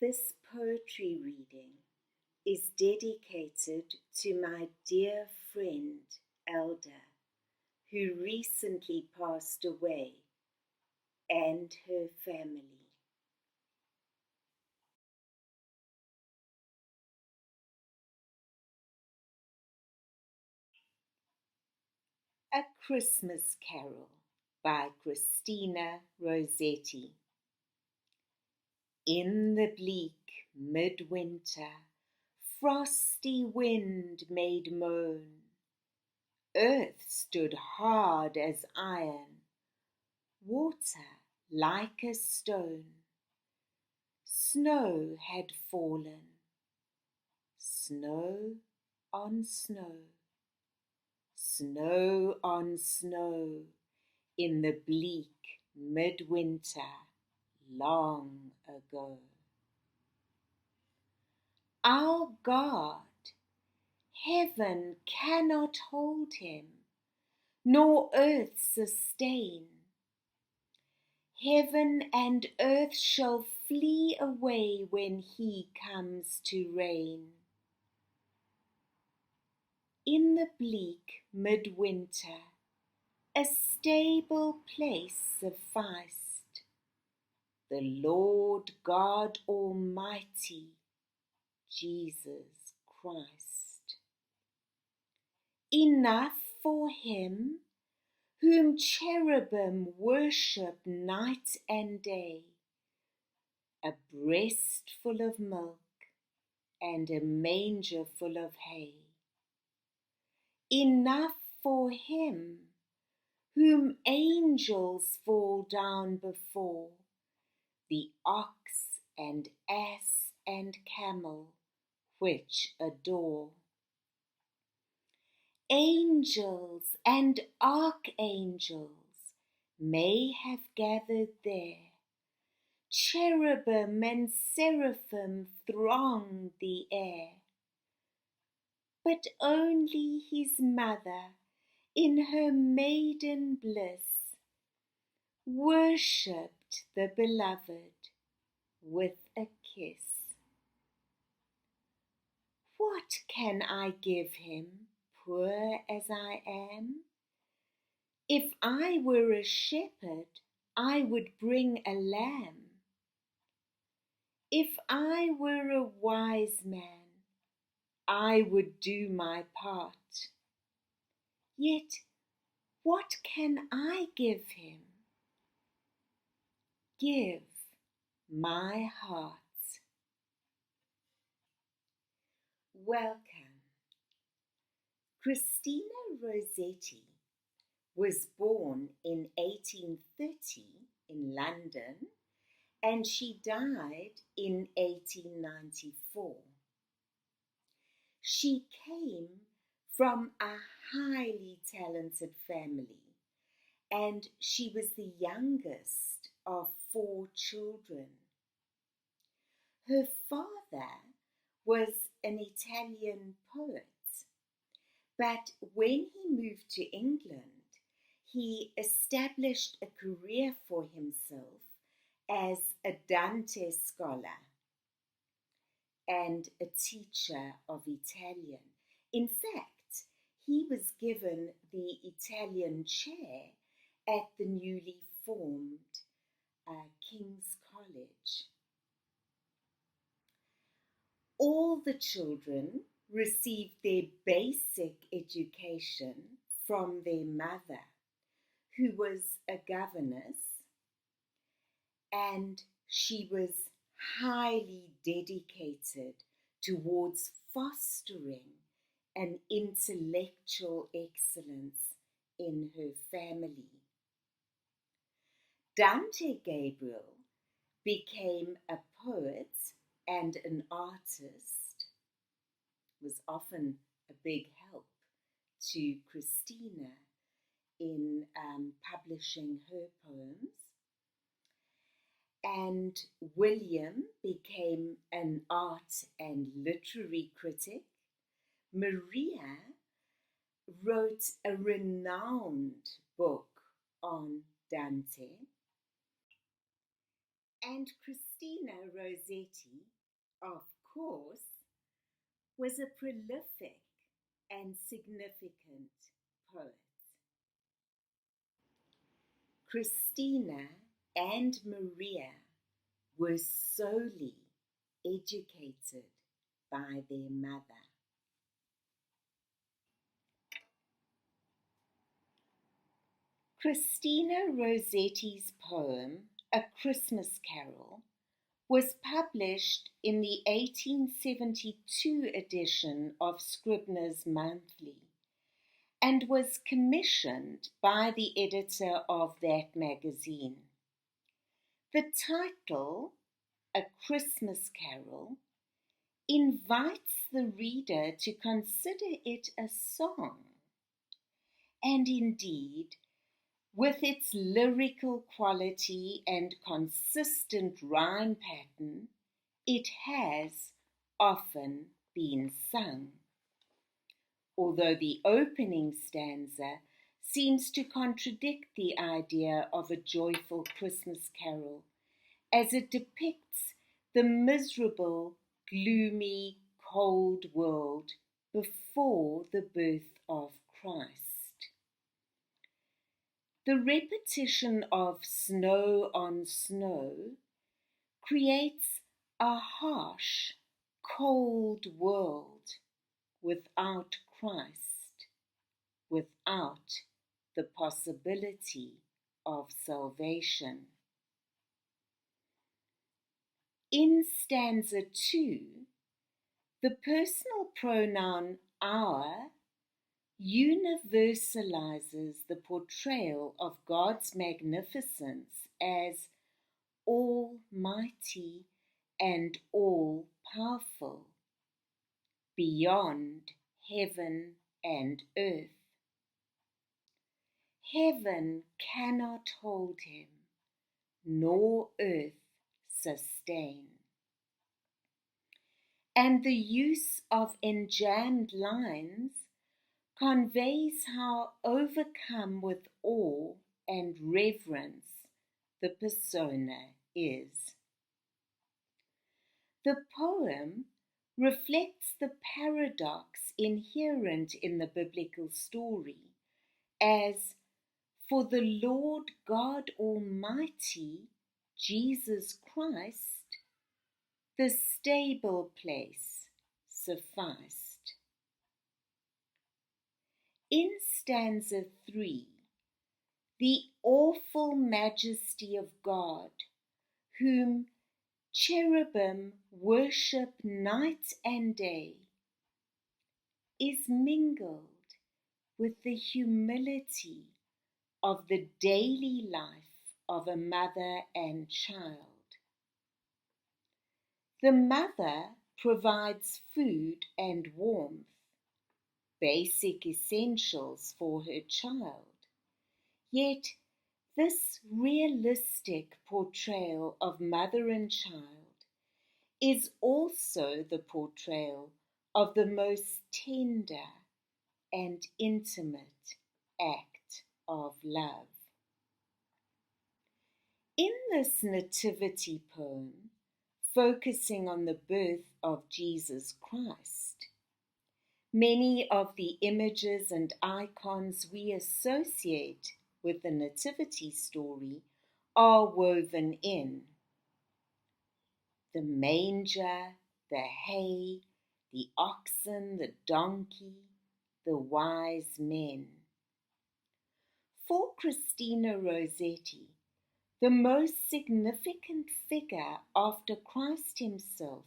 This poetry reading is dedicated to my dear friend Elda, who recently passed away, and her family. A Christmas Carol by Christina Rossetti. In the bleak midwinter, frosty wind made moan. Earth stood hard as iron, water like a stone. Snow had fallen, snow on snow, snow on snow, in the bleak midwinter long ago. Our God, heaven cannot hold him, nor earth sustain. Heaven and earth shall flee away when he comes to reign. In the bleak midwinter, a stable place sufficed, the Lord God Almighty, Jesus Christ. Enough for him whom cherubim worship night and day, a breast full of milk and a manger full of hay. Enough for him whom angels fall down before, the ox and ass and camel which adore. Angels and archangels may have gathered there, cherubim and seraphim throng the air, but only his mother in her maiden bliss worshipped the beloved with a kiss. What can I give him, poor as I am? If I were a shepherd, I would bring a lamb. If I were a wise man, I would do my part. Yet what can I give him? Give my heart. Welcome. Christina Rossetti was born in 1830 in London, and she died in 1894. She came from a highly talented family, and she was the youngest of 4 children. Her father was an Italian poet, but when he moved to England, he established a career for himself as a Dante scholar and a teacher of Italian. In fact, he was given the Italian chair at the newly formed King's College. All the children received their basic education from their mother, who was a governess, and she was highly dedicated towards fostering an intellectual excellence in her family. Dante Gabriel became a poet and an artist, was often a big help to Christina in publishing her poems. And William became an art and literary critic. Maria wrote a renowned book on Dante. And Christina Rossetti, of course, was a prolific and significant poet. Christina and Maria were solely educated by their mother. Christina Rossetti's poem, A Christmas Carol, was published in the 1872 edition of Scribner's Monthly and was commissioned by the editor of that magazine. The title, A Christmas Carol, invites the reader to consider it a song, and indeed, with its lyrical quality and consistent rhyme pattern, it has often been sung. Although the opening stanza seems to contradict the idea of a joyful Christmas carol, as it depicts the miserable, gloomy, cold world before the birth of Christ. The repetition of snow on snow creates a harsh, cold world without Christ, without the possibility of salvation. In stanza 2, the personal pronoun our universalizes the portrayal of God's magnificence as almighty and all-powerful, beyond heaven and earth. Heaven cannot hold him, nor earth sustain. And the use of enjambed lines conveys how overcome with awe and reverence the persona is. The poem reflects the paradox inherent in the biblical story, as for the Lord God Almighty, Jesus Christ, the stable place sufficed. In stanza 3, the awful majesty of God, whom cherubim worship night and day, is mingled with the humility of the daily life of a mother and child. The mother provides food and warmth, basic essentials for her child. Yet this realistic portrayal of mother and child is also the portrayal of the most tender and intimate act of love. In this nativity poem, focusing on the birth of Jesus Christ, many of the images and icons we associate with the nativity story are woven in. The manger, the hay, the oxen, the donkey, the wise men. For Christina Rossetti, the most significant figure after Christ himself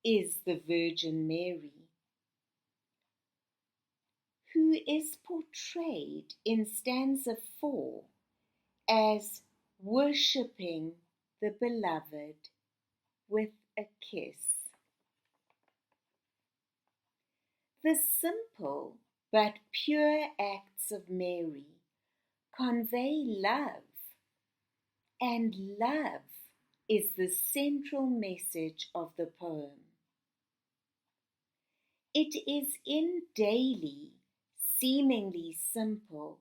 is the Virgin Mary, who is portrayed in stanza 4 as worshipping the beloved with a kiss. The simple but pure acts of Mary convey love, and love is the central message of the poem. It is in daily, seemingly simple,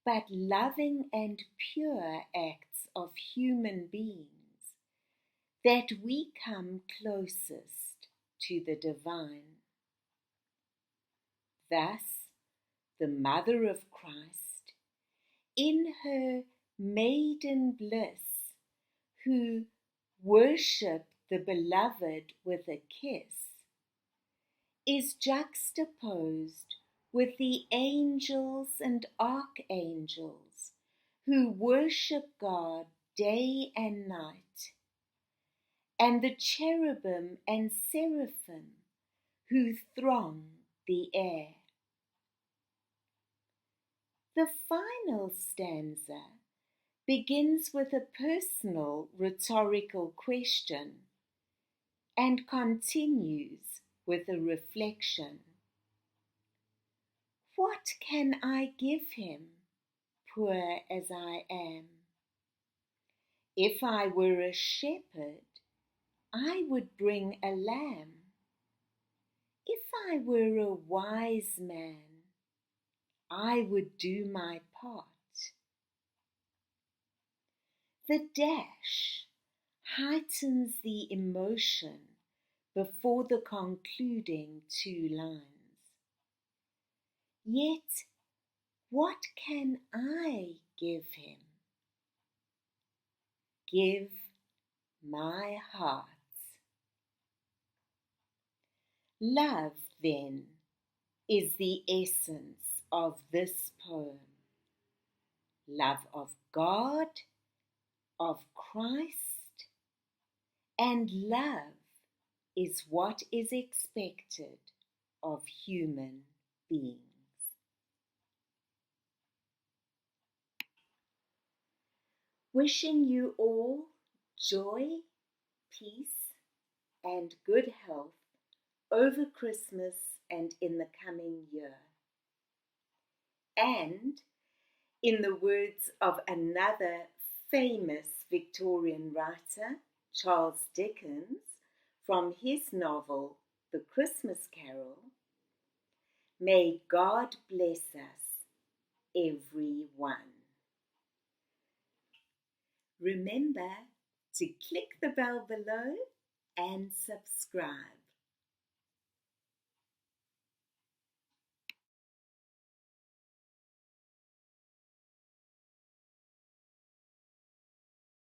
but loving and pure acts of human beings that we come closest to the divine. Thus, the Mother of Christ, in her maiden bliss, who worshipped the Beloved with a kiss, is juxtaposed with the angels and archangels who worship God day and night, and the cherubim and seraphim who throng the air. The final stanza begins with a personal rhetorical question and continues with a reflection. What can I give him, poor as I am? If I were a shepherd, I would bring a lamb. If I were a wise man, I would do my part. The dash heightens the emotion before the concluding two lines. Yet, what can I give him? Give my heart. Love, then, is the essence of this poem. Love of God, of Christ, and love is what is expected of human beings. Wishing you all joy, peace, and good health over Christmas and in the coming year. And, in the words of another famous Victorian writer, Charles Dickens, from his novel The Christmas Carol, may God bless us, every one. Remember to click the bell below and subscribe.